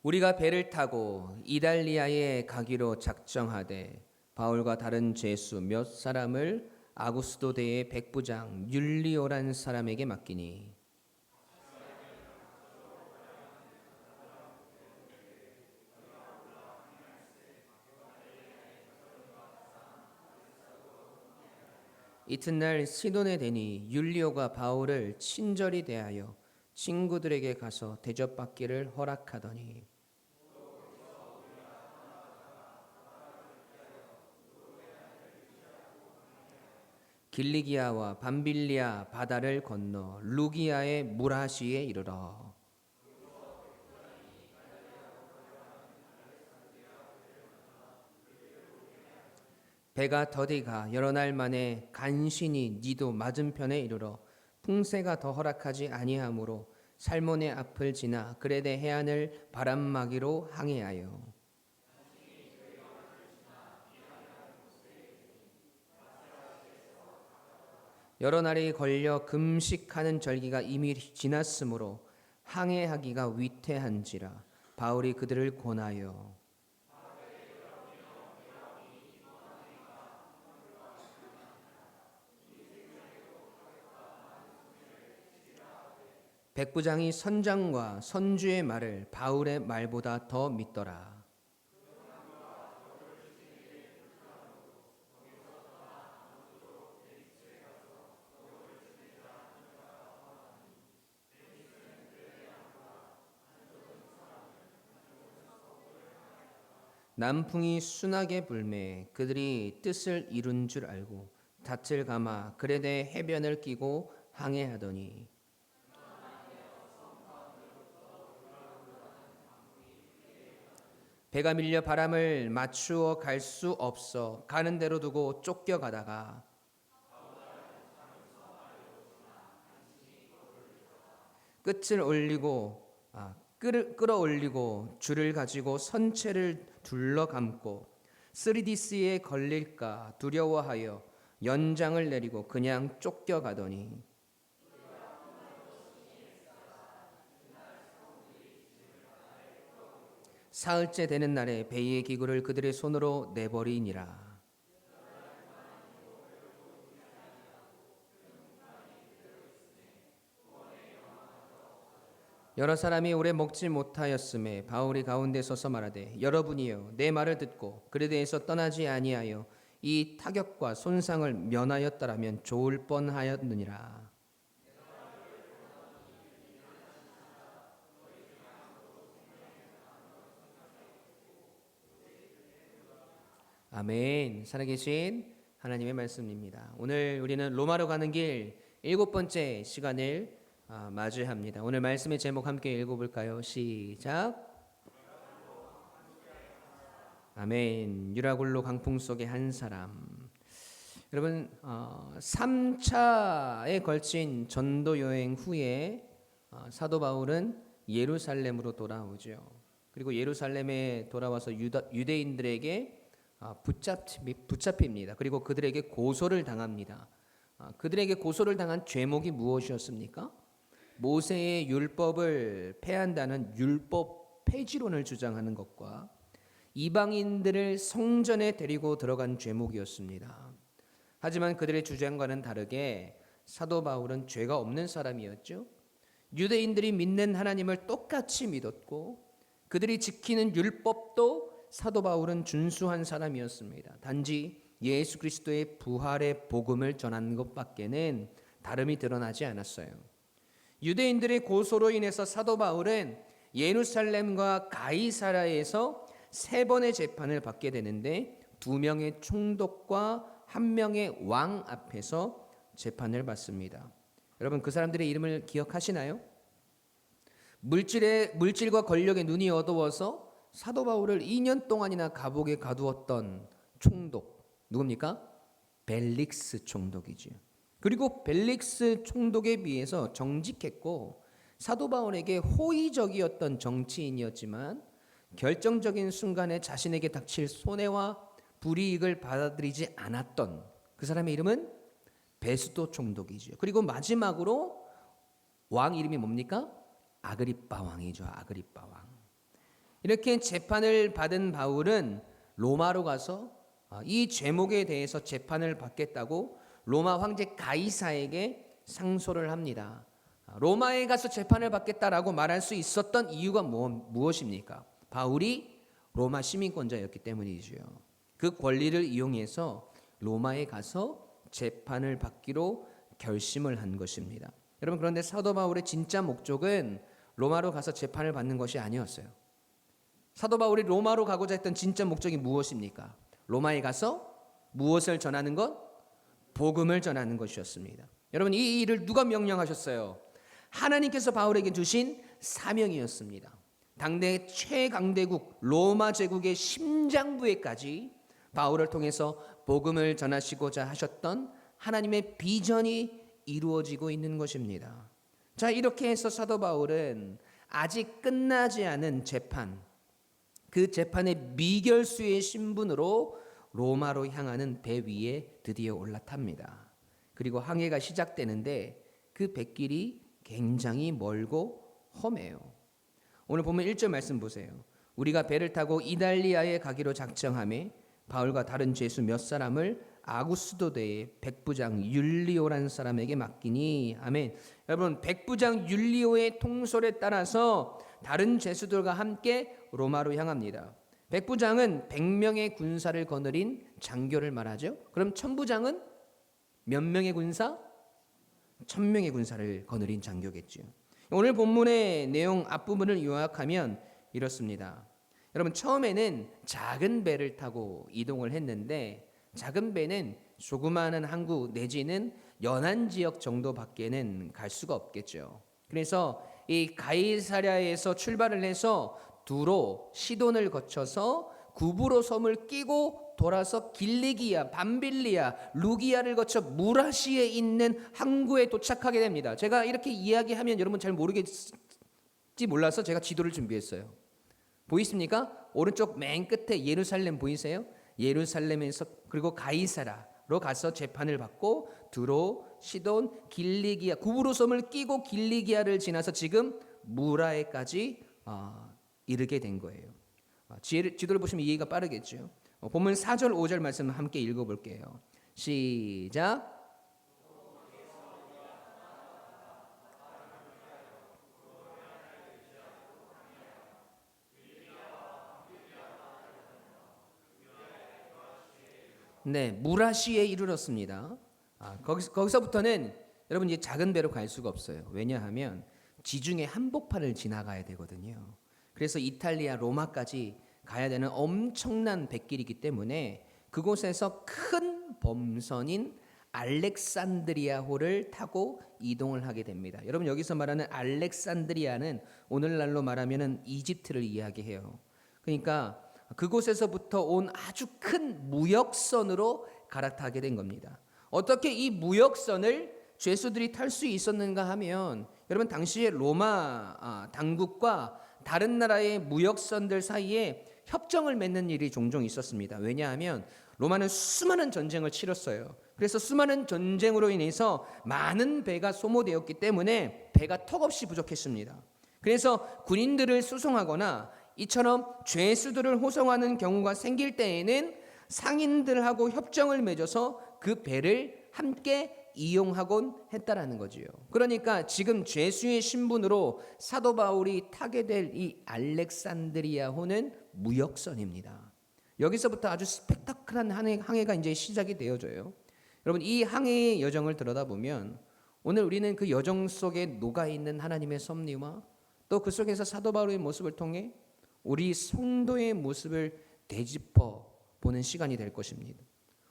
우리가 배를 타고 이달리아에 가기로 작정하되 바울과 다른 죄수 몇 사람을 아구스도 대의 백부장 율리오란 사람에게 맡기니 이튿날 시돈에 대니 율리오가 바울을 친절히 대하여 친구들에게 가서 대접받기를 허락하더니 길리기아와 밤빌리아 바다를 건너 루기아의 무라시에 이르러 배가 더디가 여러 날 만에 간신히 니도 맞은편에 이르러 풍세가 더 허락하지 아니하므로 살몬의 앞을 지나 그레데 해안을 바람막이로 항해하여 여러 날이 걸려 금식하는 절기가 이미 지났으므로 항해하기가 위태한지라 바울이 그들을 권하여 백부장이 선장과 선주의 말을 바울의 말보다 더 믿더라. 남풍이 순하게 불매 그들이 뜻을 이룬 줄 알고 닻을 감아 그레데 해변을 끼고 항해하더니 배가 밀려 바람을 맞추어 갈 수 없어 가는 대로 두고 쫓겨가다가 끝을 올리고 끌어올리고 줄을 가지고 선체를 둘러 감고 스리디스에 걸릴까 두려워하여 연장을 내리고 그냥 쫓겨가더니 사흘째 되는 날에 배의 기구를 그들의 손으로 내버리니라. 여러 사람이 오래 먹지 못하였음에 바울이 가운데 서서 말하되 여러분이여 내 말을 듣고 그레데에서 떠나지 아니하여 이 타격과 손상을 면하였더라면 좋을 뻔하였느니라. 아멘. 살아계신 하나님의 말씀입니다. 오늘 우리는 로마로 가는 길 7번째 시간을 맞이합니다. 오늘 말씀의 제목 함께 읽어볼까요? 시작. 아멘. 유라굴로 강풍 속의 한 사람. 여러분 3차에 걸친 전도 여행 후에 사도 바울은 예루살렘으로 돌아오죠. 그리고 예루살렘에 돌아와서 유대인들에게 붙잡힙니다. 그리고 그들에게 고소를 당합니다. 그들에게 고소를 당한 죄목이 무엇이었습니까? 모세의 율법을 폐한다는 율법 폐지론을 주장하는 것과 이방인들을 성전에 데리고 들어간 죄목이었습니다. 하지만 그들의 주장과는 다르게 사도 바울은 죄가 없는 사람이었죠. 유대인들이 믿는 하나님을 똑같이 믿었고 그들이 지키는 율법도 사도 바울은 준수한 사람이었습니다. 단지 예수 그리스도의 부활의 복음을 전하는 것밖에는 다름이 드러나지 않았어요. 유대인들의 고소로 인해서 사도 바울은 예루살렘과 가이사라에서 3번의 재판을 받게 되는데 2명의 총독과 1명의 왕 앞에서 재판을 받습니다. 여러분 그 사람들의 이름을 기억하시나요? 물질과 권력의 눈이 어두워서 사도 바울을 2년 동안이나 감옥에 가두었던 총독 누굽니까? 벨릭스 총독이죠. 그리고 벨릭스 총독에 비해서 정직했고 사도 바울에게 호의적이었던 정치인이었지만 결정적인 순간에 자신에게 닥칠 손해와 불이익을 받아들이지 않았던 그 사람의 이름은 베스도 총독이죠. 그리고 마지막으로 왕 이름이 뭡니까? 아그리빠 왕이죠. 아그리빠 왕. 이렇게 재판을 받은 바울은 로마로 가서 이 죄목에 대해서 재판을 받겠다고 로마 황제 가이사에게 상소를 합니다. 로마에 가서 재판을 받겠다라고 말할 수 있었던 이유가 무엇입니까? 바울이 로마 시민권자였기 때문이죠. 그 권리를 이용해서 로마에 가서 재판을 받기로 결심을 한 것입니다. 여러분, 그런데 사도 바울의 진짜 목적은 로마로 가서 재판을 받는 것이 아니었어요. 사도 바울이 로마로 가고자 했던 진짜 목적이 무엇입니까? 로마에 가서 무엇을 전하는 것? 복음을 전하는 것이었습니다. 여러분, 이 일을 누가 명령하셨어요? 하나님께서 바울에게 주신 사명이었습니다. 당대 최강대국 로마 제국의 심장부에까지 바울을 통해서 복음을 전하시고자 하셨던 하나님의 비전이 이루어지고 있는 것입니다. 자, 이렇게 해서 사도 바울은 아직 끝나지 않은 재판, 그 재판의 미결수의 신분으로 로마로 향하는 배 위에 드디어 올라탑니다. 그리고 항해가 시작되는데 그 뱃길이 굉장히 멀고 험해요. 오늘 보면 1절 말씀 보세요. 우리가 배를 타고 이달리아에 가기로 작정하매 바울과 다른 죄수 몇 사람을 아구스도대의 백부장 율리오라는 사람에게 맡기니. 아멘. 여러분, 백부장 율리오의 통솔에 따라서 다른 죄수들과 함께 로마로 향합니다. 백부장은 100명의 군사를 거느린 장교를 말하죠. 그럼 천부장은 몇 명의 군사? 1000명의 군사를 거느린 장교겠죠. 오늘 본문의 내용 앞부분을 요약하면 이렇습니다. 여러분, 처음에는 작은 배를 타고 이동을 했는데 작은 배는 조그마한 항구 내지는 연안 지역 정도밖에는 갈 수가 없겠죠. 그래서 이 가이사랴에서 출발을 해서 두로 시돈을 거쳐서 구브로 섬을 끼고 돌아서 길리기아, 밤빌리아, 루기아를 거쳐 무라시에 있는 항구에 도착하게 됩니다. 제가 이렇게 이야기하면 여러분 잘 모르겠지 몰라서 제가 지도를 준비했어요. 보이십니까? 오른쪽 맨 끝에 예루살렘 보이세요? 예루살렘에서 그리고 가이사라로 가서 재판을 받고 두로, 시돈, 길리기아, 구브로 섬을 끼고 길리기아를 지나서 지금 무라에까지 이르게 된 거예요. 지도를 보시면 이해가 빠르겠죠. 본문 4절 5절 말씀 함께 읽어볼게요. 시작. 네, 무라시에 이르렀습니다. 거기서부터는 여러분 이제 작은 배로 갈 수가 없어요. 왜냐하면 지중해 한복판을 지나가야 되거든요. 그래서 이탈리아 로마까지 가야 되는 엄청난 뱃길이기 때문에 그곳에서 큰 범선인 알렉산드리아호를 타고 이동을 하게 됩니다. 여러분, 여기서 말하는 알렉산드리아는 오늘날로 말하면 이집트를 이야기해요. 그러니까 그곳에서부터 온 아주 큰 무역선으로 갈아타게 된 겁니다. 어떻게 이 무역선을 죄수들이 탈 수 있었는가 하면 여러분, 당시에 로마 당국과 다른 나라의 무역선들 사이에 협정을 맺는 일이 종종 있었습니다. 왜냐하면 로마는 수많은 전쟁을 치렀어요. 그래서 수많은 전쟁으로 인해서 많은 배가 소모되었기 때문에 배가 턱없이 부족했습니다. 그래서 군인들을 수송하거나 이처럼 죄수들을 호송하는 경우가 생길 때에는 상인들하고 협정을 맺어서 그 배를 함께 이용하곤 했다라는 거지요. 그러니까 지금 죄수의 신분으로 사도 바울이 타게 될 이 알렉산드리아호는 무역선입니다. 여기서부터 아주 스펙타클한 항해가 이제 시작이 되어져요. 여러분, 이 항해의 여정을 들여다보면 오늘 우리는 그 여정 속에 녹아 있는 하나님의 섭리와 또 그 속에서 사도 바울의 모습을 통해 우리 성도의 모습을 되짚어 보는 시간이 될 것입니다.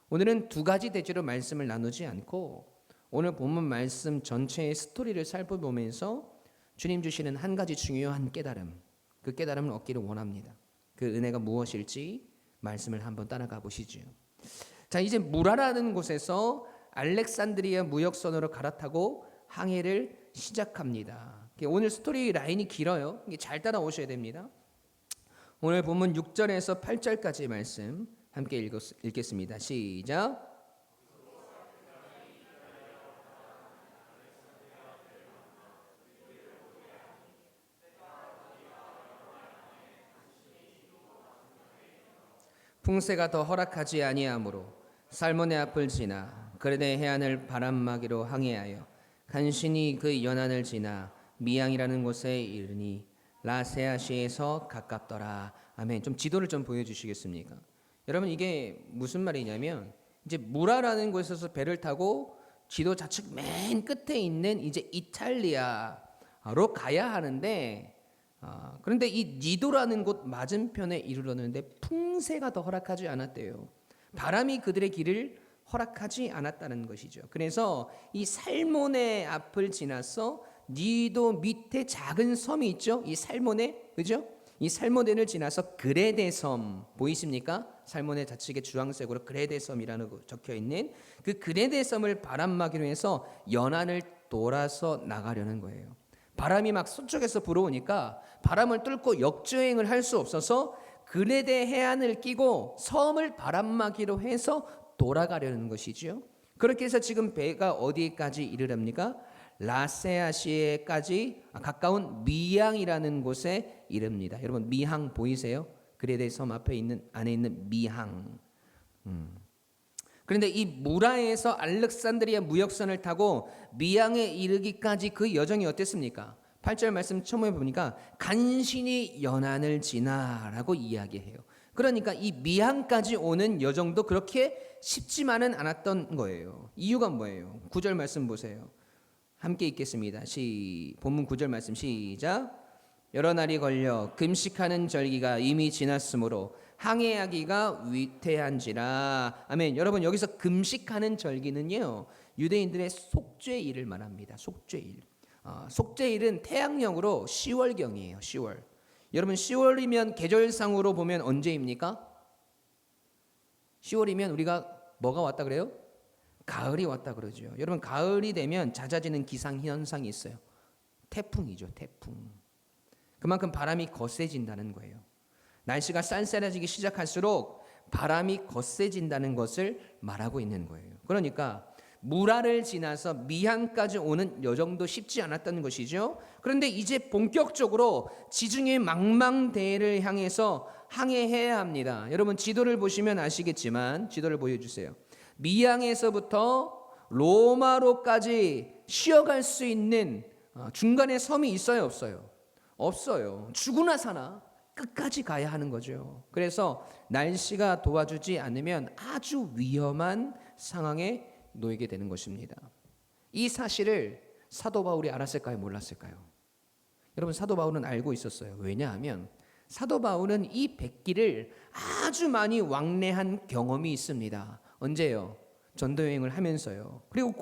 오늘은 두 가지 대지로 말씀을 나누지 않고 오늘 본문 말씀 전체의 스토리를 살펴보면서 주님 주시는 한 가지 중요한 깨달음, 그 깨달음을 얻기를 원합니다. 그 은혜가 무엇일지 말씀을 한번 따라가 보시죠. 자, 이제 무라라는 곳에서 알렉산드리아 무역선으로 갈아타고 항해를 시작합니다. 오늘 스토리 라인이 길어요. 잘 따라오셔야 됩니다. 오늘 본문 6절에서 8절까지 말씀 함께 읽겠습니다. 시작. 풍세가 더 허락하지 아니하므로 살몬의 앞을 지나 그레네 해안을 바람막이로 항해하여 간신히 그 연안을 지나 미양이라는 곳에 이르니 라세아시에서 가깝더라. 아멘. 좀 지도를 좀 보여주시겠습니까? 여러분 이게 무슨 말이냐면 이제 무라라는 곳에서 배를 타고 지도 좌측 맨 끝에 있는 이제 이탈리아로 가야 하는데 그런데 이 니도라는 곳 맞은편에 이르렀는데 풍세가 더 허락하지 않았대요. 바람이 그들의 길을 허락하지 않았다는 것이죠. 그래서 이 살몬의 앞을 지나서 니도 밑에 작은 섬이 있죠. 이 살몬에, 그죠? 이 살모네를 지나서 그레데 섬 보이십니까? 살모네 좌측에 주황색으로 그레데 섬이라는 거 적혀 있는 그 그레데 섬을 바람막이로 해서 연안을 돌아서 나가려는 거예요. 바람이 막 서쪽에서 불어오니까 바람을 뚫고 역주행을 할 수 없어서 그레데 해안을 끼고 섬을 바람막이로 해서 돌아가려는 것이죠. 그렇게 해서 지금 배가 어디까지 이르랍니까? 라세아시에까지 가까운 미항이라는 곳에 이릅니다. 여러분 미항 보이세요? 그레데 섬 앞에 있는 안에 있는 미항. 그런데 이 무라에서 알렉산드리아 무역선을 타고 미항에 이르기까지 그 여정이 어땠습니까? 8절 말씀 처음에 보니까 간신히 연안을 지나라고 이야기해요. 그러니까 이 미항까지 오는 여정도 그렇게 쉽지만은 않았던 거예요. 이유가 뭐예요? 9절 말씀 보세요. 함께 읽겠습니다. 본문 9절 말씀 시작. 여러 날이 걸려 금식하는 절기가 이미 지났으므로 항해하기가 위태한지라. 아멘. 여러분 여기서 금식하는 절기는요 유대인들의 속죄일을 말합니다. 속죄일. 속죄일은 태양력으로 10월경이에요. 10월. 여러분 10월이면 계절상으로 보면 언제입니까? 10월이면 우리가 뭐가 왔다 그래요? 가을이 왔다 그러죠. 여러분 가을이 되면 잦아지는 기상현상이 있어요. 태풍이죠. 태풍. 그만큼 바람이 거세진다는 거예요. 날씨가 쌀쌀해지기 시작할수록 바람이 거세진다는 것을 말하고 있는 거예요. 그러니까 무라를 지나서 미항까지 오는 여정도 쉽지 않았다는 것이죠. 그런데 이제 본격적으로 지중해 망망대해를 향해서 항해해야 합니다. 여러분 지도를 보시면 아시겠지만 지도를 보여주세요. 미항에서부터 로마로까지 쉬어갈 수 있는 중간에 섬이 있어요, 없어요? 없어요. 죽으나 사나 끝까지 가야 하는 거죠. 그래서 날씨가 도와주지 않으면 아주 위험한 상황에 놓이게 되는 것입니다. 이 사실을 사도 바울이 알았을까요? 몰랐을까요? 여러분 사도 바울은 알고 있었어요. 왜냐하면 사도 바울은 이 백기를 아주 많이 왕래한 경험이 있습니다. 언제요? 전도여행을 하면서요. 그리고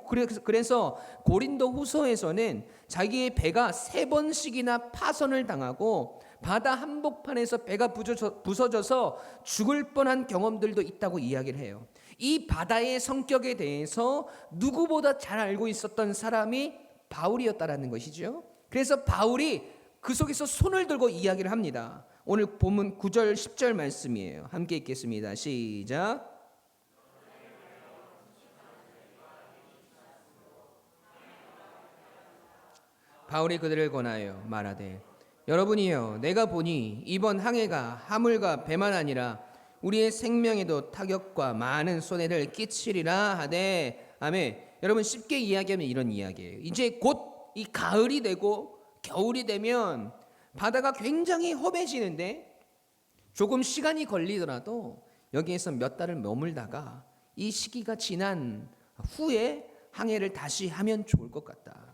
그래서 고린도 후서에서는 자기의 배가 3번씩이나 파선을 당하고 바다 한복판에서 배가 부서져서 죽을 뻔한 경험들도 있다고 이야기를 해요. 이 바다의 성격에 대해서 누구보다 잘 알고 있었던 사람이 바울이었다라는 것이죠. 그래서 바울이 그 속에서 손을 들고 이야기를 합니다. 오늘 본문 9절 10절 말씀이에요. 함께 읽겠습니다. 시작. 바울이 그들을 권하여 말하되 여러분이여 내가 보니 이번 항해가 화물과 배만 아니라 우리의 생명에도 타격과 많은 손해를 끼치리라 하되 아멘. 여러분 쉽게 이야기하면 이런 이야기예요. 이제 곧 이 가을이 되고 겨울이 되면 바다가 굉장히 험해지는데 조금 시간이 걸리더라도 여기에서 몇 달을 머물다가 이 시기가 지난 후에 항해를 다시 하면 좋을 것 같다.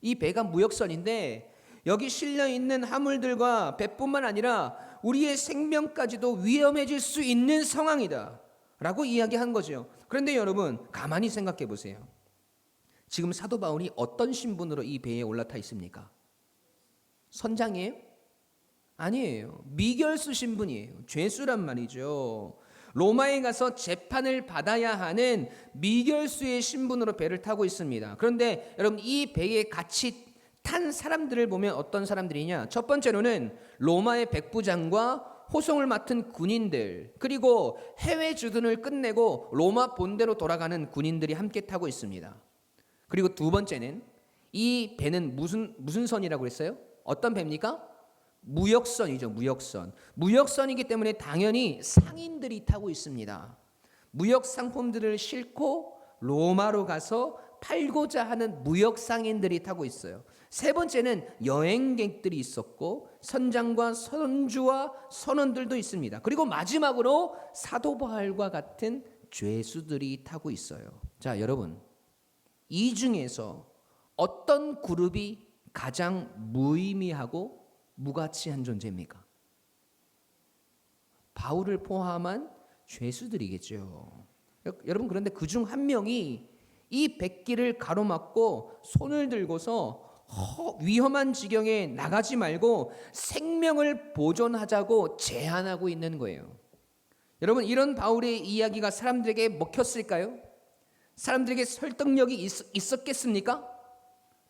이 배가 무역선인데 여기 실려 있는 화물들과 배뿐만 아니라 우리의 생명까지도 위험해질 수 있는 상황이다 라고 이야기한 거죠. 그런데 여러분 가만히 생각해 보세요. 지금 사도 바울이 어떤 신분으로 이 배에 올라타 있습니까? 선장이에요? 아니에요. 미결수 신분이에요. 죄수란 말이죠. 로마에 가서 재판을 받아야 하는 미결수의 신분으로 배를 타고 있습니다. 그런데 여러분 이 배에 같이 탄 사람들을 보면 어떤 사람들이냐? 첫 번째로는 로마의 백부장과 호송을 맡은 군인들, 그리고 해외 주둔을 끝내고 로마 본대로 돌아가는 군인들이 함께 타고 있습니다. 그리고 두 번째는 이 배는 무슨 선이라고 했어요? 어떤 배입니까? 무역선이죠. 무역선이기 때문에 당연히 상인들이 타고 있습니다. 무역 상품들을 싣고 로마로 가서 팔고자 하는 무역 상인들이 타고 있어요. 세 번째는 여행객들이 있었고 선장과 선주와 선원들도 있습니다. 그리고 마지막으로 사도 바울과 같은 죄수들이 타고 있어요. 자, 여러분, 이 중에서 어떤 그룹이 가장 무의미하고 무가치한 존재입니까? 바울을 포함한 죄수들이겠죠. 여러분, 그런데 그중 한 명이 이 백기를 가로막고 손을 들고서 위험한 지경에 나가지 말고 생명을 보존하자고 제안하고 있는 거예요. 여러분, 이런 바울의 이야기가 사람들에게 먹혔을까요? 사람들에게 설득력이 있었겠습니까?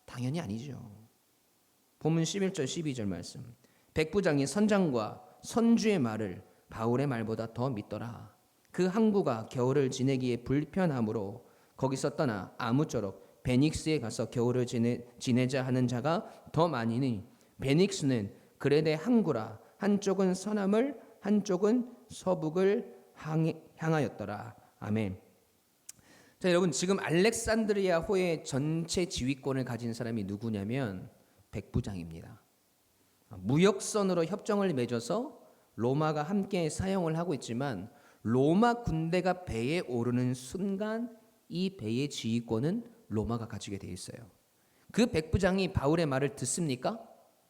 당연히 아니죠. 본문 11절 12절 말씀. 백부장이 선장과 선주의 말을 바울의 말보다 더 믿더라. 그 항구가 겨울을 지내기에 불편하므로 거기서 떠나 아무쪼록 베닉스에 가서 겨울을 지내자 하는 자가 더 많으니 베닉스는 그레데 항구라. 한쪽은 서남을 한쪽은 서북을 향하였더라. 아멘. 자, 여러분, 지금 알렉산드리아 호의 전체 지휘권을 가진 사람이 누구냐면 백부장입니다. 무역선으로 협정을 맺어서 로마가 함께 사용을 하고 있지만 로마 군대가 배에 오르는 순간 이 배의 지휘권은 로마가 가지게 돼 있어요. 그 백부장이 바울의 말을 듣습니까?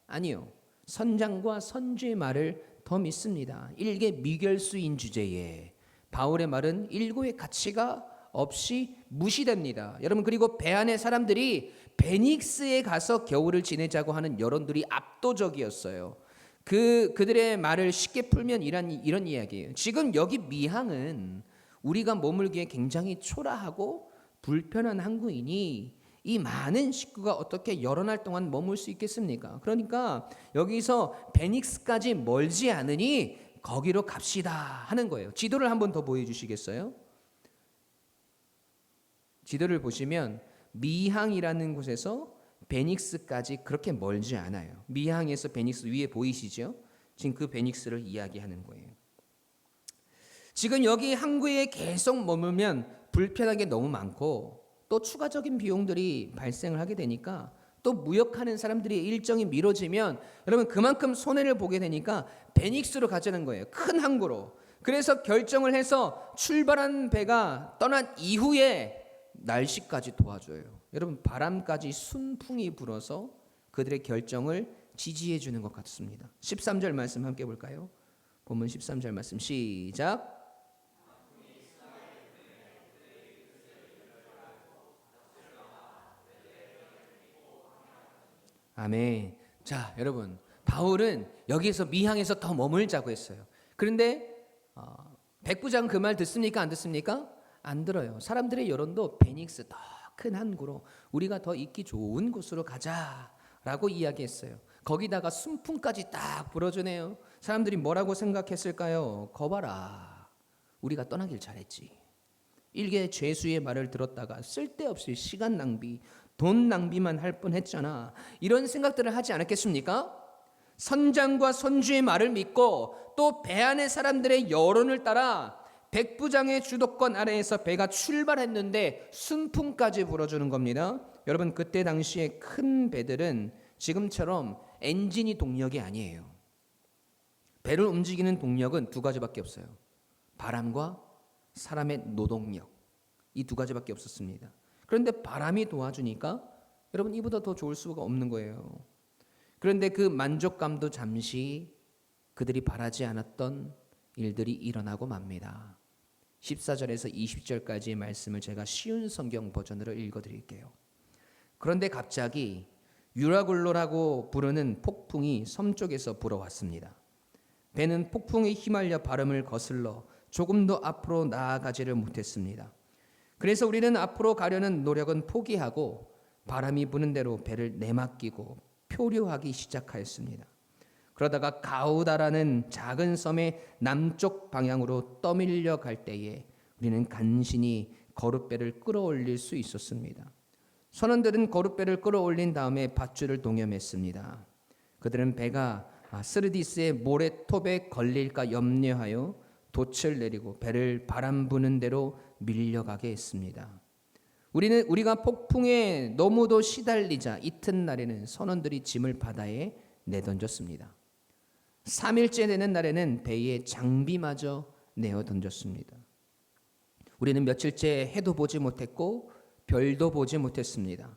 아니요. 선장과 선주의 말을 더 믿습니다. 일개 미결수인 주제에 바울의 말은 일고의 가치가 없이 무시됩니다. 여러분, 그리고 배 안의 사람들이 베닉스에 가서 겨울을 지내자고 하는 여론들이 압도적이었어요. 그들의 말을 쉽게 풀면 이런 이야기예요. 지금 여기 미항은 우리가 머물기에 굉장히 초라하고 불편한 항구이니 이 많은 식구가 어떻게 여러 날 동안 머물 수 있겠습니까? 그러니까 여기서 베닉스까지 멀지 않으니 거기로 갑시다 하는 거예요. 지도를 한번 더 보여주시겠어요? 지도를 보시면 미항이라는 곳에서 베닉스까지 그렇게 멀지 않아요. 미항에서 베닉스 위에 보이시죠? 지금 그 베닉스를 이야기하는 거예요. 지금 여기 항구에 계속 머물면 불편한 게 너무 많고 또 추가적인 비용들이 발생을 하게 되니까 또 무역하는 사람들이 일정이 미뤄지면 여러분 그만큼 손해를 보게 되니까 베닉스로 가자는 거예요. 큰 항구로. 그래서 결정을 해서 출발한 배가 떠난 이후에 날씨까지 도와줘요. 여러분, 바람까지 순풍이 불어서 그들의 결정을 지지해 주는 것 같습니다. 13절 말씀 함께 볼까요? 본문 13절 말씀 시작. 아멘. 자, 여러분, 바울은 여기에서 미항에서 더 머물자고 했어요. 그런데 백부장 그 말 듣습니까? 안 듣습니까? 안 들어요. 사람들의 여론도 베닉스 더 큰 항구로 우리가 더 있기 좋은 곳으로 가자라고 이야기했어요. 거기다가 순풍까지 딱 불어주네요. 사람들이 뭐라고 생각했을까요? 거봐라, 우리가 떠나길 잘했지. 일개 죄수의 말을 들었다가 쓸데없이 시간 낭비, 돈 낭비만 할 뻔했잖아. 이런 생각들을 하지 않았겠습니까? 선장과 선주의 말을 믿고 또 배 안의 사람들의 여론을 따라 백부장의 주도권 아래에서 배가 출발했는데 순풍까지 불어주는 겁니다. 여러분, 그때 당시에 큰 배들은 지금처럼 엔진이 동력이 아니에요. 배를 움직이는 동력은 두 가지밖에 없어요. 바람과 사람의 노동력, 이 두 가지밖에 없었습니다. 그런데 바람이 도와주니까 여러분 이보다 더 좋을 수가 없는 거예요. 그런데 그 만족감도 잠시 그들이 바라지 않았던 일들이 일어나고 맙니다. 14절에서 20절까지의 말씀을 제가 쉬운 성경 버전으로 읽어드릴게요. 그런데 갑자기 유라굴로라고 부르는 폭풍이 섬 쪽에서 불어왔습니다. 배는 폭풍에 휘말려 바람을 거슬러 조금도 앞으로 나아가지를 못했습니다. 그래서 우리는 앞으로 가려는 노력은 포기하고 바람이 부는 대로 배를 내맡기고 표류하기 시작하였습니다. 그러다가 가우다라는 작은 섬의 남쪽 방향으로 떠밀려 갈 때에 우리는 간신히 거룻배를 끌어올릴 수 있었습니다. 선원들은 거룻배를 끌어올린 다음에 밧줄을 동여맸습니다. 그들은 배가 스르디스의 모래톱에 걸릴까 염려하여 돛을 내리고 배를 바람 부는 대로 밀려가게 했습니다. 우리가 폭풍에 너무도 시달리자 이튿날에는 선원들이 짐을 바다에 내던졌습니다. 3일째 되는 날에는 배의 장비마저 내어 던졌습니다. 우리는 며칠째 해도 보지 못했고 별도 보지 못했습니다.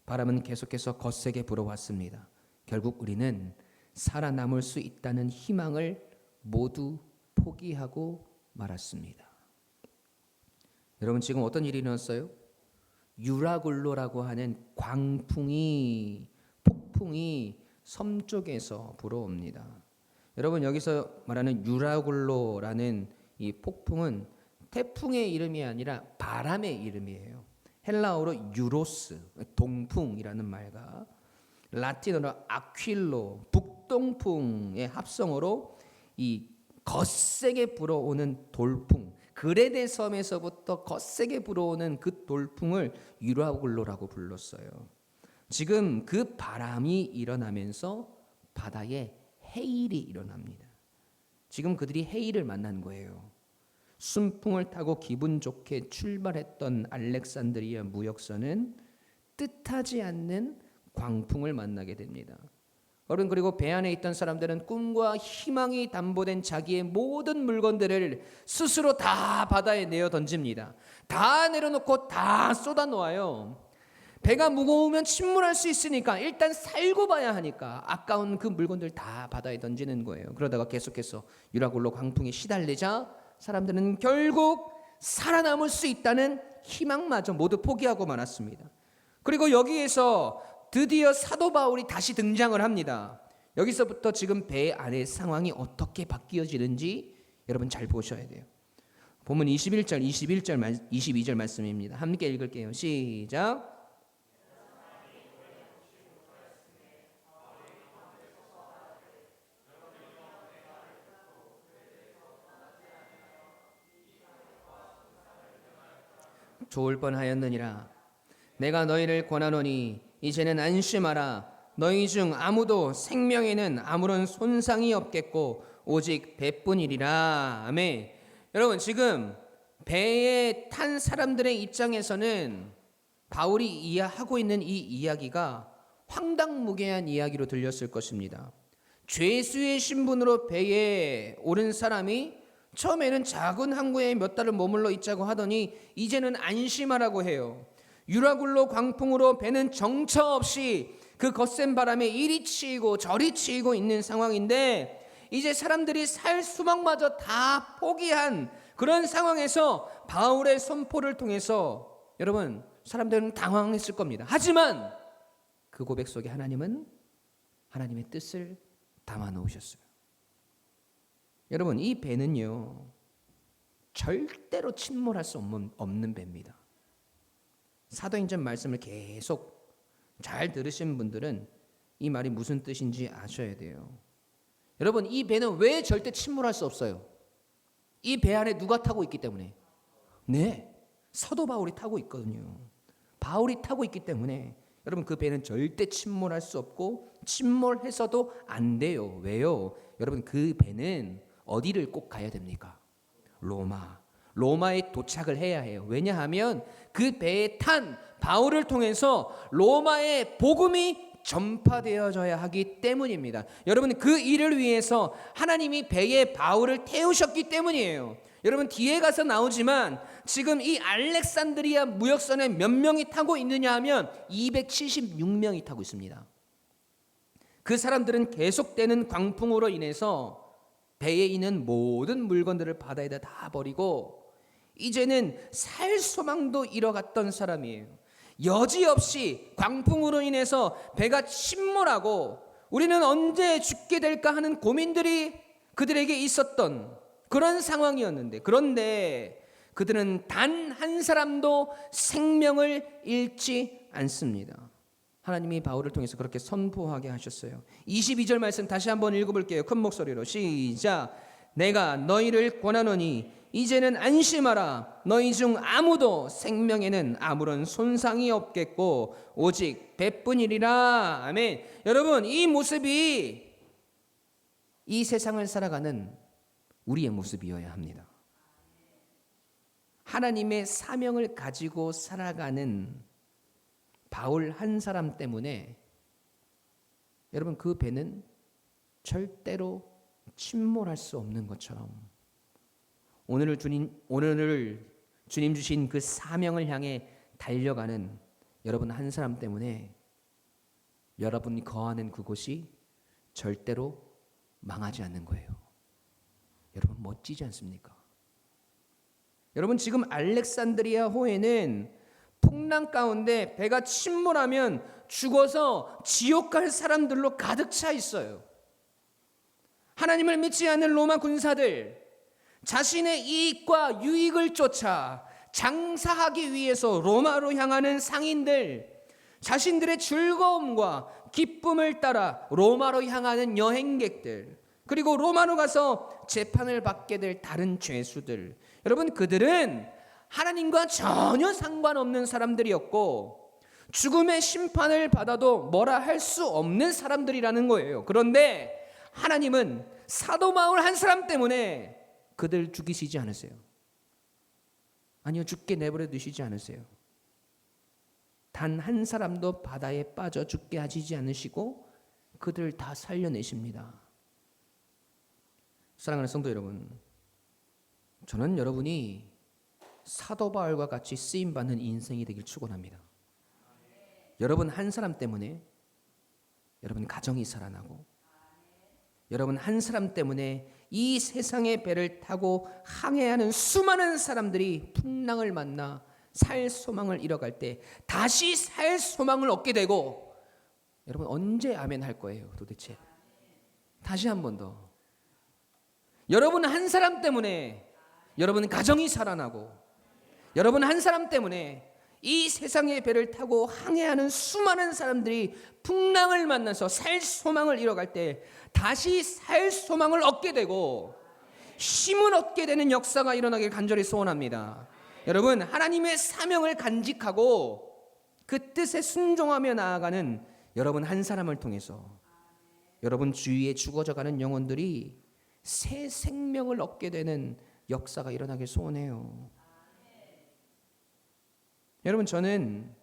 바람은 계속해서 거세게 불어왔습니다. 결국 우리는 살아남을 수 있다는 희망을 모두 포기하고 말았습니다. 여러분, 지금 어떤 일이 일어났어요? 유라굴로라고 하는 폭풍이 섬 쪽에서 불어옵니다. 여러분, 여기서 말하는 유라굴로라는 이 폭풍은 태풍의 이름이 아니라 바람의 이름이에요. 헬라어로 유로스, 동풍이라는 말과 라틴어로 아퀼로, 북동풍의 합성어로 이 거세게 불어오는 돌풍, 그레데 섬에서부터 거세게 불어오는 그 돌풍을 유라굴로라고 불렀어요. 지금 그 바람이 일어나면서 바다에 해일이 일어납니다. 지금 그들이 해일을 만난 거예요. 순풍을 타고 기분 좋게 출발했던 알렉산드리아 무역선은 뜻하지 않는 광풍을 만나게 됩니다. 여러분, 그리고 배 안에 있던 사람들은 꿈과 희망이 담보된 자기의 모든 물건들을 스스로 다 바다에 내어 던집니다. 다 내려놓고 다 쏟아 놓아요. 배가 무거우면 침몰할 수 있으니까 일단 살고 봐야 하니까 아까운 그 물건들 다 바다에 던지는 거예요. 그러다가 계속해서 유라굴로 광풍에 시달리자 사람들은 결국 살아남을 수 있다는 희망마저 모두 포기하고 말았습니다. 그리고 여기에서 드디어 사도 바울이 다시 등장을 합니다. 여기서부터 지금 배 안의 상황이 어떻게 바뀌어지는지 여러분 잘 보셔야 돼요. 본문 21절, 22절 말씀입니다. 함께 읽을게요. 시작. 좋을 뻔하였느니라. 내가 너희를 권하노니 이제는 안심하라. 너희 중 아무도 생명에는 아무런 손상이 없겠고 오직 배뿐이리라. 아멘. 여러분, 지금 배에 탄 사람들의 입장에서는 바울이 이야하고 있는 이 이야기가 황당무계한 이야기로 들렸을 것입니다. 죄수의 신분으로 배에 오른 사람이 처음에는 작은 항구에 몇 달을 머물러 있자고 하더니 이제는 안심하라고 해요. 유라굴로 광풍으로 배는 정처 없이 그 거센 바람에 이리 치이고 저리 치이고 있는 상황인데 이제 사람들이 살 수막마저 다 포기한 그런 상황에서 바울의 선포를 통해서 여러분, 사람들은 당황했을 겁니다. 하지만 그 고백 속에 하나님은 하나님의 뜻을 담아 놓으셨어요. 여러분, 이 배는요 절대로 침몰할 수 없는 배입니다. 사도행전 말씀을 계속 잘 들으신 분들은 이 말이 무슨 뜻인지 아셔야 돼요. 여러분, 이 배는 왜 절대 침몰할 수 없어요? 이 배 안에 누가 타고 있기 때문에. 네, 사도 바울이 타고 있거든요. 바울이 타고 있기 때문에 여러분, 그 배는 절대 침몰할 수 없고 침몰해서도 안 돼요. 왜요? 여러분, 그 배는 어디를 꼭 가야 됩니까? 로마에 도착을 해야 해요. 왜냐하면 그 배에 탄 바울을 통해서 로마의 복음이 전파되어져야 하기 때문입니다. 여러분, 그 일을 위해서 하나님이 배에 바울을 태우셨기 때문이에요. 여러분, 뒤에 가서 나오지만 지금 이 알렉산드리아 무역선에 몇 명이 타고 있느냐 하면 276명이 타고 있습니다. 그 사람들은 계속되는 광풍으로 인해서 배에 있는 모든 물건들을 바다에다 다 버리고 이제는 살 소망도 잃어갔던 사람이에요. 여지없이 광풍으로 인해서 배가 침몰하고 우리는 언제 죽게 될까 하는 고민들이 그들에게 있었던 그런 상황이었는데, 그런데 그들은 단 한 사람도 생명을 잃지 않습니다. 하나님이 바울을 통해서 그렇게 선포하게 하셨어요. 22절 말씀 다시 한번 읽어볼게요. 큰 목소리로 시작. 내가 너희를 권하노니 이제는 안심하라. 너희 중 아무도 생명에는 아무런 손상이 없겠고 오직 배뿐이리라. 아멘. 여러분, 이 모습이 이 세상을 살아가는 우리의 모습이어야 합니다. 하나님의 사명을 가지고 살아가는 바울 한 사람 때문에 여러분 그 배는 절대로 침몰할 수 없는 것처럼 오늘 주님 주신 그 사명을 향해 달려가는 여러분 한 사람 때문에 여러분이 거하는 그곳이 절대로 망하지 않는 거예요. 여러분 멋지지 않습니까? 여러분 지금 알렉산드리아 호에는 풍랑 가운데 배가 침몰하면 죽어서 지옥 갈 사람들로 가득 차 있어요. 하나님을 믿지 않는 로마 군사들, 자신의 이익과 유익을 쫓아 장사하기 위해서 로마로 향하는 상인들, 자신들의 즐거움과 기쁨을 따라 로마로 향하는 여행객들, 그리고 로마로 가서 재판을 받게 될 다른 죄수들, 여러분 그들은 하나님과 전혀 상관없는 사람들이었고 죽음의 심판을 받아도 뭐라 할 수 없는 사람들이라는 거예요. 그런데 하나님은 사도 바울 한 사람 때문에 그들 죽이시지 않으세요. 아니요, 죽게 내버려 두시지 않으세요. 단 한 사람도 바다에 빠져 죽게 하시지 않으시고 그들 다 살려내십니다. 사랑하는 성도 여러분, 저는 여러분이 사도 바울과 같이 쓰임받는 인생이 되길 축원합니다. 여러분 한 사람 때문에 여러분 가정이 살아나고 여러분 한 사람 때문에 이 세상의 배를 타고 항해하는 수많은 사람들이 풍랑을 만나 살 소망을 잃어갈 때 다시 살 소망을 얻게 되고, 여러분 언제 아멘 할 거예요 도대체? 다시 한 번 더. 여러분 한 사람 때문에 여러분 가정이 살아나고 여러분 한 사람 때문에 이 세상의 배를 타고 항해하는 수많은 사람들이 풍랑을 만나서 살 소망을 잃어갈 때 다시 살 소망을 얻게 되고 힘을 얻게 되는 역사가 일어나길 간절히 소원합니다. 여러분 하나님의 사명을 간직하고 그 뜻에 순종하며 나아가는 여러분 한 사람을 통해서 여러분 주위에 죽어져가는 영혼들이 새 생명을 얻게 되는 역사가 일어나길 소원해요. 여러분 저는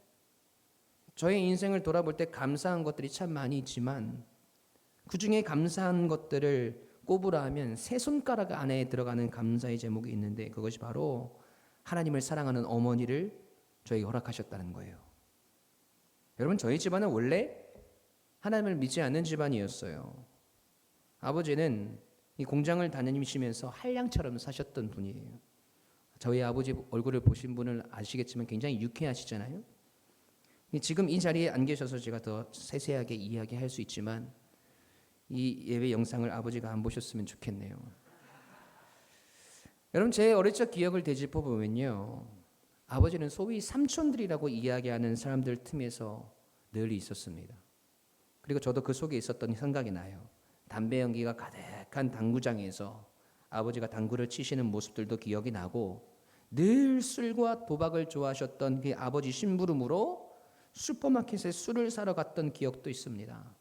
저의 인생을 돌아볼 때 감사한 것들이 참 많이 있지만 그 중에 감사한 것들을 꼽으라 하면 세 손가락 안에 들어가는 감사의 제목이 있는데 그것이 바로 하나님을 사랑하는 어머니를 저에게 허락하셨다는 거예요. 여러분 저희 집안은 원래 하나님을 믿지 않는 집안이었어요. 아버지는 이 공장을 다니시면서 한량처럼 사셨던 분이에요. 저희 아버지 얼굴을 보신 분은 아시겠지만 굉장히 유쾌하시잖아요. 지금 이 자리에 안 계셔서 제가 더 세세하게 이야기할 수 있지만 이 예배 영상을 아버지가 안 보셨으면 좋겠네요. 여러분 제 어릴 적 기억을 되짚어 보면요, 아버지는 소위 삼촌들이라고 이야기하는 사람들 틈에서 늘 있었습니다. 그리고 저도 그 속에 있었던 생각이 나요. 담배 연기가 가득한 당구장에서 아버지가 당구를 치시는 모습들도 기억이 나고 늘 술과 도박을 좋아하셨던 그 아버지 심부름으로 슈퍼마켓에 술을 사러 갔던 기억도 있습니다.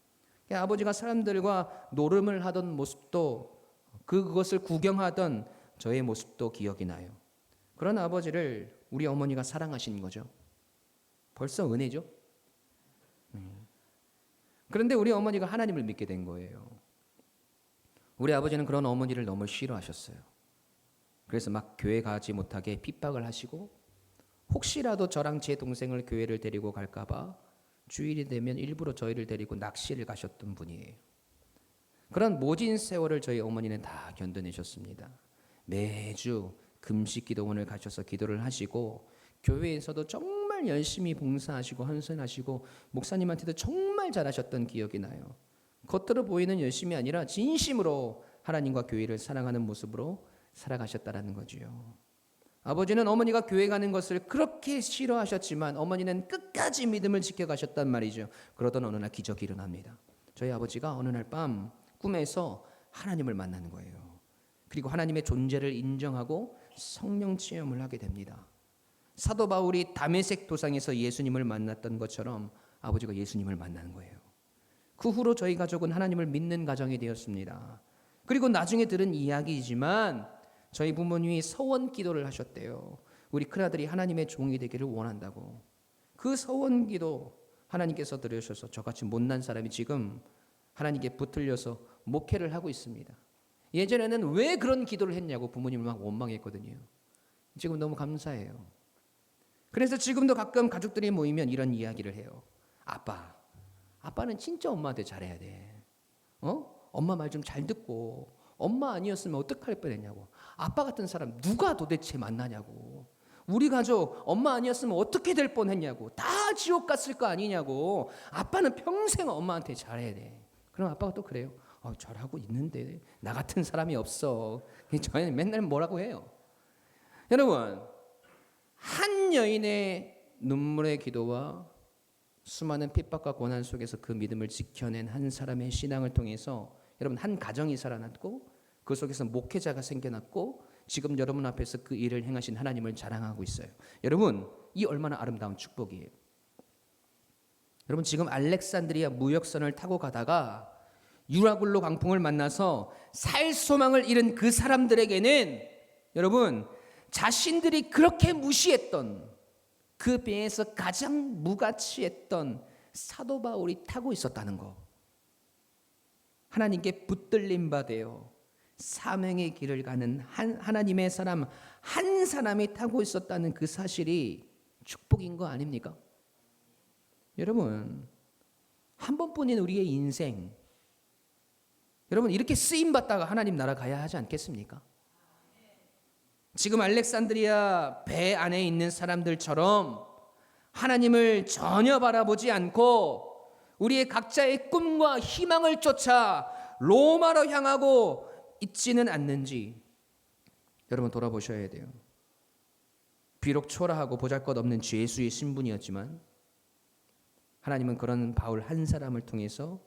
아버지가 사람들과 노름을 하던 모습도 그것을 구경하던 저의 모습도 기억이 나요. 그런 아버지를 우리 어머니가 사랑하신 거죠. 벌써 은혜죠. 그런데 우리 어머니가 하나님을 믿게 된 거예요. 우리 아버지는 그런 어머니를 너무 싫어하셨어요. 그래서 막 교회 가지 못하게 핍박을 하시고 혹시라도 저랑 제 동생을 교회를 데리고 갈까 봐 주일이 되면 일부러 저희를 데리고 낚시를 가셨던 분이에요. 그런 모진 세월을 저희 어머니는 다 견뎌내셨습니다. 매주 금식 기도원을 가셔서 기도를 하시고 교회에서도 정말 열심히 봉사하시고 헌신하시고 목사님한테도 정말 잘하셨던 기억이 나요. 겉으로 보이는 열심이 아니라 진심으로 하나님과 교회를 사랑하는 모습으로 살아가셨다라는 거지요. 아버지는 어머니가 교회 가는 것을 그렇게 싫어하셨지만 어머니는 끝까지 믿음을 지켜가셨단 말이죠. 그러던 어느 날 기적이 일어납니다. 저희 아버지가 어느 날 밤 꿈에서 하나님을 만나는 거예요. 그리고 하나님의 존재를 인정하고 성령 체험을 하게 됩니다. 사도 바울이 다메섹 도상에서 예수님을 만났던 것처럼 아버지가 예수님을 만나는 거예요. 그 후로 저희 가족은 하나님을 믿는 가정이 되었습니다. 그리고 나중에 들은 이야기이지만 저희 부모님이 서원 기도를 하셨대요. 우리 큰아들이 하나님의 종이 되기를 원한다고. 그 서원 기도 하나님께서 들으셔서 저같이 못난 사람이 지금 하나님께 붙들려서 목회를 하고 있습니다. 예전에는 왜 그런 기도를 했냐고 부모님을 막 원망했거든요. 지금 너무 감사해요. 그래서 지금도 가끔 가족들이 모이면 이런 이야기를 해요. 아빠는 진짜 엄마한테 잘해야 돼. 엄마 말 좀 잘 듣고, 엄마 아니었으면 어떡할 뻔했냐고. 아빠 같은 사람 누가 도대체 만나냐고. 우리 가족 엄마 아니었으면 어떻게 될 뻔했냐고. 다 지옥 갔을 거 아니냐고. 아빠는 평생 엄마한테 잘해야 돼. 그럼 아빠가 또 그래요. 잘하고 있는데 나 같은 사람이 없어. 저희는 맨날 뭐라고 해요. 여러분, 한 여인의 눈물의 기도와 수많은 핍박과 고난 속에서 그 믿음을 지켜낸 한 사람의 신앙을 통해서 여러분 한 가정이 살아났고 그 속에서 목회자가 생겨났고 지금 여러분 앞에서 그 일을 행하신 하나님을 자랑하고 있어요. 여러분, 이 얼마나 아름다운 축복이에요. 여러분, 지금 알렉산드리아 무역선을 타고 가다가 유라굴로 광풍을 만나서 살 소망을 잃은 그 사람들에게는 여러분, 자신들이 그렇게 무시했던 그 배에서 가장 무가치했던 사도 바울이 타고 있었다는 거. 하나님께 붙들림 받아요. 사명의 길을 가는 하나님의 사람 한 사람이 타고 있었다는 그 사실이 축복인 거 아닙니까? 여러분, 한 번뿐인 우리의 인생, 여러분 이렇게 쓰임 받다가 하나님 나라 가야 하지 않겠습니까? 지금 알렉산드리아 배 안에 있는 사람들처럼 하나님을 전혀 바라보지 않고 우리의 각자의 꿈과 희망을 쫓아 로마로 향하고 있지는 않는지 여러분 돌아보셔야 돼요. 비록 초라하고 보잘것없는 죄수의 신분이었지만 하나님은 그런 바울 한 사람을 통해서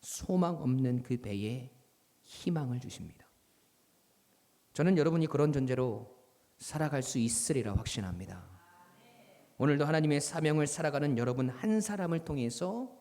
소망 없는 그 배에 희망을 주십니다. 저는 여러분이 그런 존재로 살아갈 수 있으리라 확신합니다. 오늘도 하나님의 사명을 살아가는 여러분 한 사람을 통해서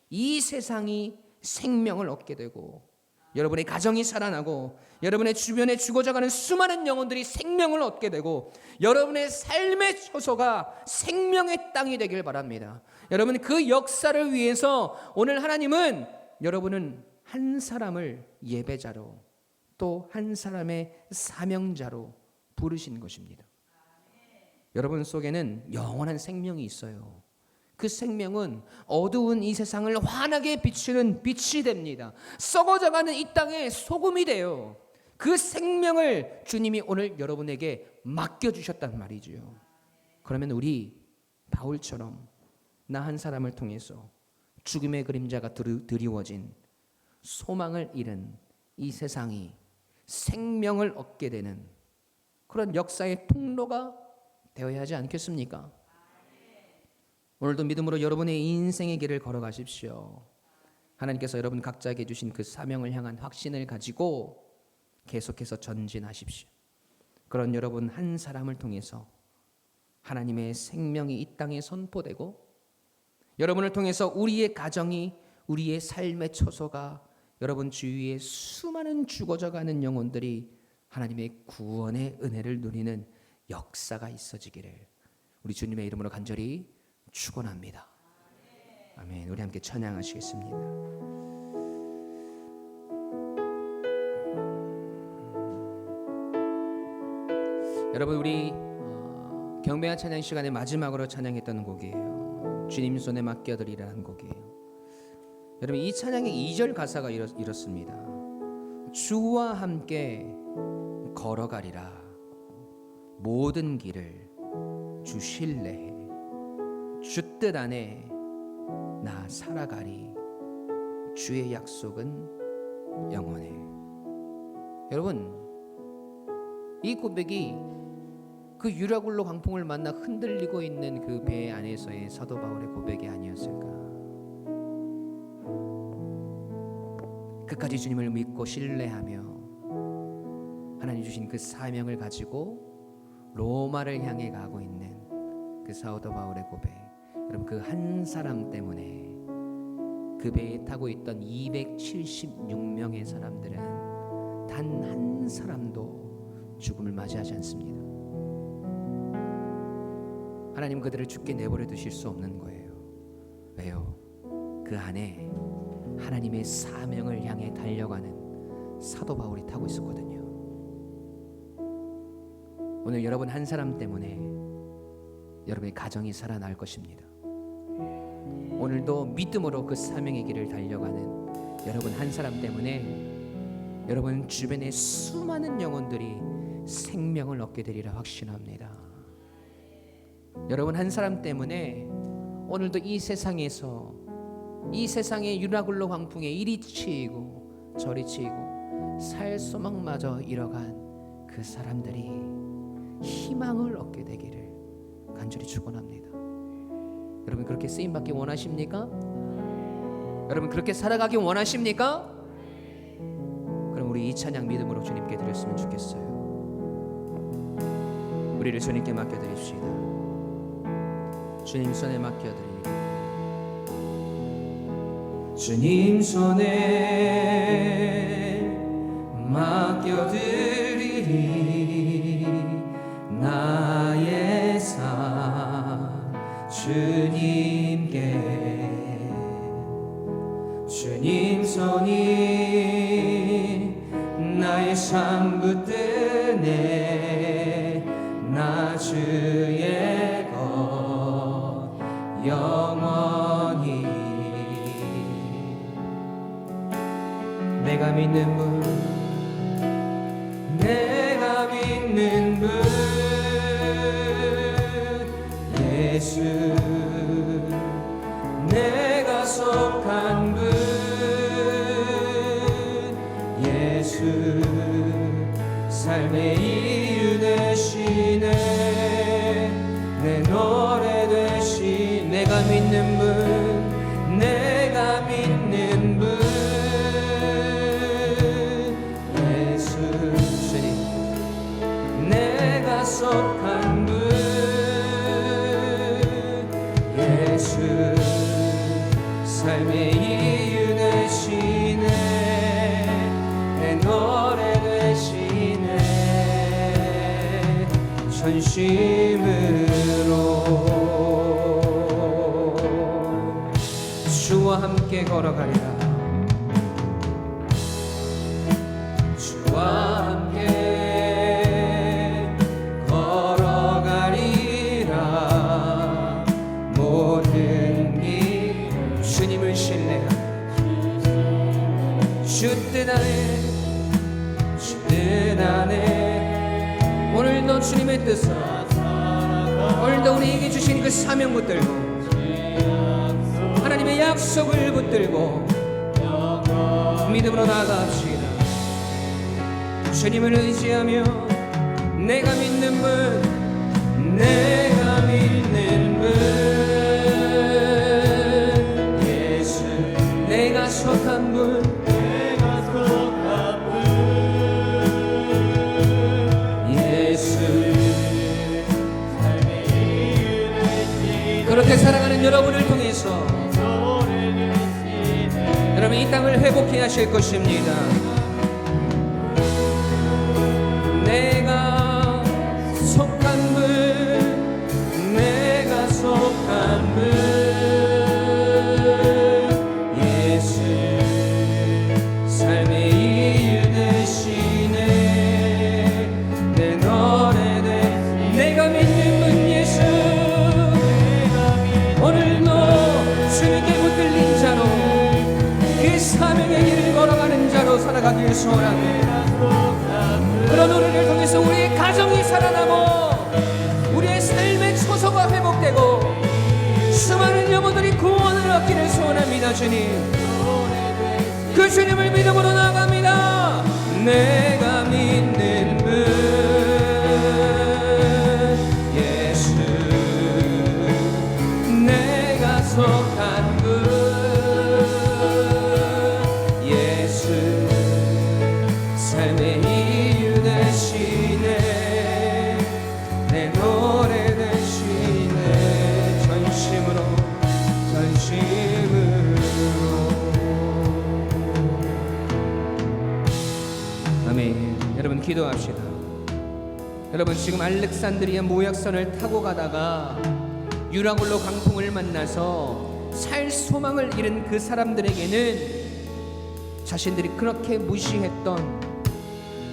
이 세상이 생명을 얻게 되고 여러분의 가정이 살아나고 여러분의 주변에 죽어져가는 수많은 영혼들이 생명을 얻게 되고 여러분의 삶의 초소가 생명의 땅이 되길 바랍니다. 여러분 그 역사를 위해서 오늘 하나님은 여러분은 한 사람을 예배자로 또 한 사람의 사명자로 부르신 것입니다. 여러분 속에는 영원한 생명이 있어요. 그 생명은 어두운 이 세상을 환하게 비추는 빛이 됩니다. 썩어져가는 이 땅에 소금이 돼요. 그 생명을 주님이 오늘 여러분에게 맡겨주셨단 말이죠. 그러면 우리 바울처럼 나 한 사람을 통해서 죽음의 그림자가 드리워진 소망을 잃은 이 세상이 생명을 얻게 되는 그런 역사의 통로가 되어야 하지 않겠습니까? 오늘도 믿음으로 여러분의 인생의 길을 걸어가십시오. 하나님께서 여러분 각자에게 주신 그 사명을 향한 확신을 가지고 계속해서 전진하십시오. 그런 여러분 한 사람을 통해서 하나님의 생명이 이 땅에 선포되고 여러분을 통해서 우리의 가정이 우리의 삶의 초소가 여러분 주위에 수많은 죽어져가는 영혼들이 하나님의 구원의 은혜를 누리는 역사가 있어지기를 우리 주님의 이름으로 간절히 축원합니다. 아멘. 우리 함께 찬양하시겠습니다. 여러분 우리 경배한 찬양 시간에 마지막으로 찬양했던 곡이에요. 주님 손에 맡겨드리라는 곡이에요. 여러분 이 찬양의 2절 가사가 이렇습니다. 주와 함께 걸어가리라 모든 길을 주 신뢰해 주 뜻 안에 나 살아가리 주의 약속은 영원해. 여러분 이 고백이 그 유라굴로 광풍을 만나 흔들리고 있는 그 배 안에서의 사도 바울의 고백이 아니었을까. 끝까지 주님을 믿고 신뢰하며 하나님 주신 그 사명을 가지고 로마를 향해 가고 있는 그 사도 바울의 고백. 여러분 그 한 사람 때문에 그 배에 타고 있던 276명의 사람들은 단 한 사람도 죽음을 맞이하지 않습니다. 하나님 그들을 죽게 내버려 두실 수 없는 거예요. 왜요? 그 안에 하나님의 사명을 향해 달려가는 사도 바울이 타고 있었거든요. 오늘 여러분 한 사람 때문에 여러분의 가정이 살아날 것입니다. 오늘도 믿음으로 그 사명의 길을 달려가는 여러분 한 사람 때문에 여러분 주변의 수많은 영혼들이 생명을 얻게 되리라 확신합니다. 여러분 한 사람 때문에 오늘도 이 세상에서 이 세상의 유라굴로 광풍에 이리 치이고 저리 치이고 살 소망마저 잃어간 그 사람들이 희망을 얻게 되기를 간절히 축원합니다. 여러분 그렇게 쓰임받기 원하십니까? 여러분 그렇게 살아가기 원하십니까? 그럼 우리 이 찬양 믿음으로 주님께 드렸으면 좋겠어요. 우리를 주님께 맡겨드립시다. 주님 손에 맡겨드립니다. 주님 손에 맡겨드리리 나의 삶 주님께. 주님 손이 나의 삶 붙드네 나 주의 것 영원히. 내가 믿는 분 내가 믿는 분 예수 내가 속한 분 예수 삶의 이유 되시네 내 노래 되시. 내가 믿는 분 내가 믿는 분 예수 주님 내가 속한 분 예수 삶의 이유 되시네 내 노래 되시네. 전심으로 주와 함께 걸어가리라. 주와 함께 걸어가리라. 모든 길 주님을 신뢰하라. 주 뜻 안에 주 뜻 안에 오늘도 주님의 뜻을 오늘도 우리에게 주신 그 사명 붙들고 하나님의 약속을 붙들고 믿음으로 나아갑시다. 주님을 의지하며 내가 믿는 분 내가 믿는 분 예수 내가 속한 분 예수 그렇게 살아가는 여러분을 통해서 여러분 이 땅을 회복해 하실 것입니다. 내가 속한 분 내가 속한 분 예수 삶의 이유 되시네 내 노래 되 내가 믿는 분 예수 오늘도 주님께 붙들린 자로 그 사명의 길을 걸어가는 자로 살아가길 소원합니다. 그런 우리를 통해서 우리의 가정이 살아나고 우리의 삶의 처소가 회복되고 수많은 영혼들이 구원을 얻기를 소원합니다. 주님 그 주님을 믿음으로 나아갑니다. 내가 믿는 분 예수 내가 속한 분 예수 삶의 이유 되시네 내 노래 되시네 전심으로 여러분 기도합시다. 여러분 지금 알렉산드리아 모약선을 타고 가다가 유라굴로 광풍을 만나서 살 소망을 잃은 그 사람들에게는 자신들이 그렇게 무시했던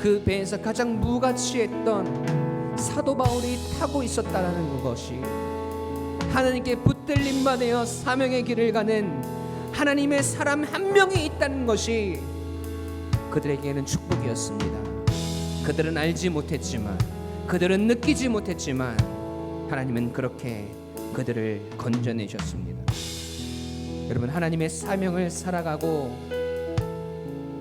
그 배에서 가장 무가치했던 사도 바울이 타고 있었다라는 것이 하나님께 붙들림 받아 사명의 길을 가는 하나님의 사람 한 명이 있다는 것이 그들에게는 축복이었습니다. 그들은 알지 못했지만, 그들은 느끼지 못했지만 하나님은 그렇게 그들을 건져내셨습니다. 여러분 하나님의 사명을 살아가고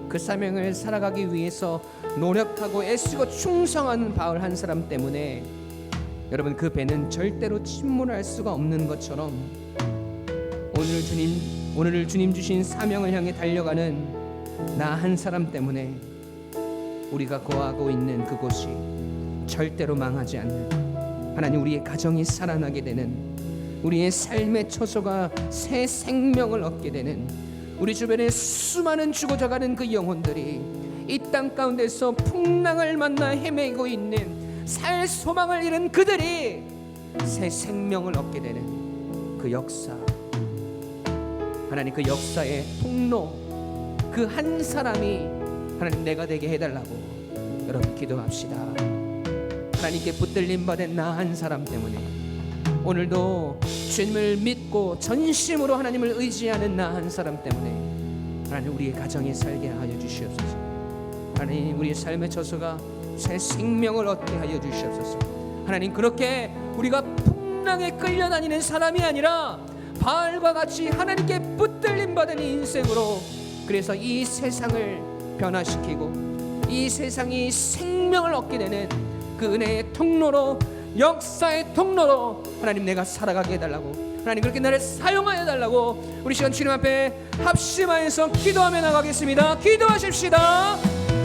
그 사명을 살아가기 위해서 노력하고 애쓰고 충성하는 바울 한 사람 때문에 여러분 그 배는 절대로 침몰할 수가 없는 것처럼 오늘 주님 주신 사명을 향해 달려가는 나 한 사람 때문에 우리가 거하고 있는 그곳이 절대로 망하지 않는, 하나님 우리의 가정이 살아나게 되는, 우리의 삶의 처소가 새 생명을 얻게 되는, 우리 주변에 수많은 죽어져가는 그 영혼들이 이 땅 가운데서 풍랑을 만나 헤매고 있는 살 소망을 잃은 그들이 새 생명을 얻게 되는 그 역사, 하나님 그 역사의 통로, 그 한 사람이 하나님 내가 되게 해달라고 여러분 기도합시다. 하나님께 붙들림 받은 나 한 사람 때문에 오늘도 주님을 믿고 전심으로 하나님을 의지하는 나 한 사람 때문에 하나님 우리의 가정에 살게 하여 주시옵소서. 하나님 우리의 삶의 처소가 새 생명을 얻게 하여 주시옵소서. 하나님 그렇게 우리가 풍랑에 끌려다니는 사람이 아니라 바알과 같이 하나님께 붙들림 받은 인생으로, 그래서 이 세상을 변화시키고 이 세상이 생명을 얻게 되는 그 은혜의 통로로, 역사의 통로로 하나님 내가 살아가게 해달라고, 하나님 그렇게 나를 사용하여 달라고 우리 시간 주님 앞에 합심하여서 기도하며 나가겠습니다. 기도하십시다.